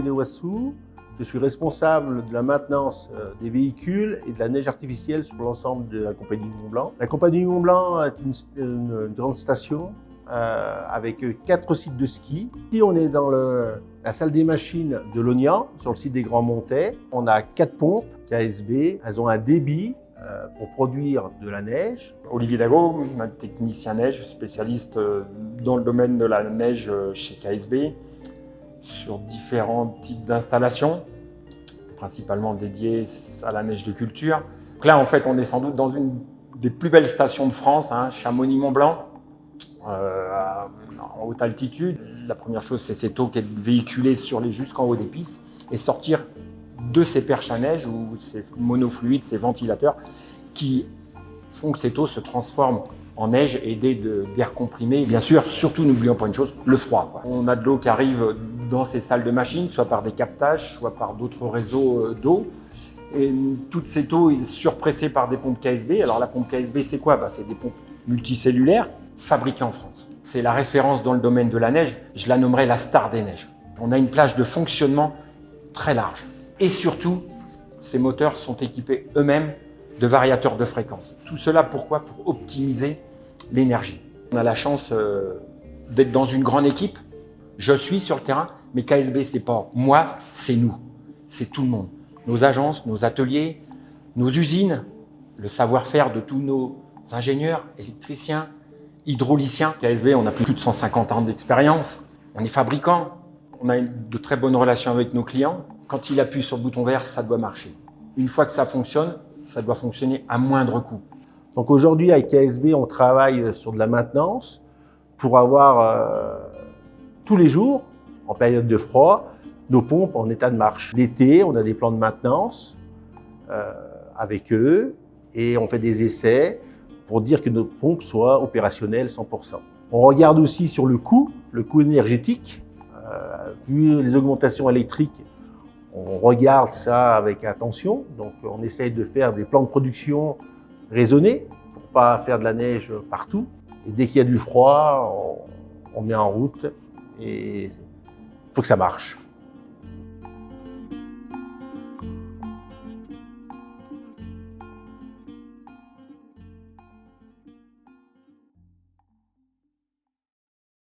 René Wassou. Je suis responsable de la maintenance des véhicules et de la neige artificielle sur l'ensemble de la Compagnie du Mont-Blanc. La Compagnie du Mont-Blanc est une grande station avec 4 sites de ski. Ici, on est dans la salle des machines de Lognan, sur le site des Grands Montets. On a 4 pompes KSB. Elles ont un débit pour produire de la neige. Olivier Dago, un technicien neige, spécialiste dans le domaine de la neige chez KSB, sur différents types d'installations, principalement dédiées à la neige de culture. Donc là, en fait, on est sans doute dans une des plus belles stations de France, Chamonix-Mont-Blanc, en haute altitude. La première chose, c'est cette eau qui est véhiculée jusqu'en haut des pistes et sortir de ces perches à neige ou ces monofluides, ces ventilateurs qui font que cette eau se transforme en neige aidée d'air comprimé. Et bien sûr, surtout n'oublions pas une chose, le froid. On a de l'eau qui arrive dans ces salles de machines, soit par des captages, soit par d'autres réseaux d'eau. Et toute cette eau est surpressée par des pompes KSB. Alors la pompe KSB, c'est quoi? C'est des pompes multicellulaires fabriquées en France. C'est la référence dans le domaine de la neige. Je la nommerais la star des neiges. On a une plage de fonctionnement très large. Et surtout, ces moteurs sont équipés eux-mêmes de variateurs de fréquence. Tout cela, pourquoi? Pour optimiser l'énergie. On a la chance d'être dans une grande équipe. Je suis sur le terrain, mais KSB, c'est pas moi, c'est nous. C'est tout le monde. Nos agences, nos ateliers, nos usines, le savoir-faire de tous nos ingénieurs, électriciens, hydrauliciens. KSB, on a plus de 150 ans d'expérience. On est fabricant. On a de très bonnes relations avec nos clients. Quand il appuie sur le bouton vert, ça doit marcher. Une fois que ça fonctionne, ça doit fonctionner à moindre coût. Donc aujourd'hui, avec KSB, on travaille sur de la maintenance pour avoir tous les jours, en période de froid, nos pompes en état de marche. L'été, on a des plans de maintenance avec eux et on fait des essais pour dire que nos pompes soient opérationnelles 100%. On regarde aussi sur le coût énergétique. Vu les augmentations électriques, on regarde ça avec attention. Donc on essaye de faire des plans de production raisonnés pour ne pas faire de la neige partout. Et dès qu'il y a du froid, on met en route et il faut que ça marche.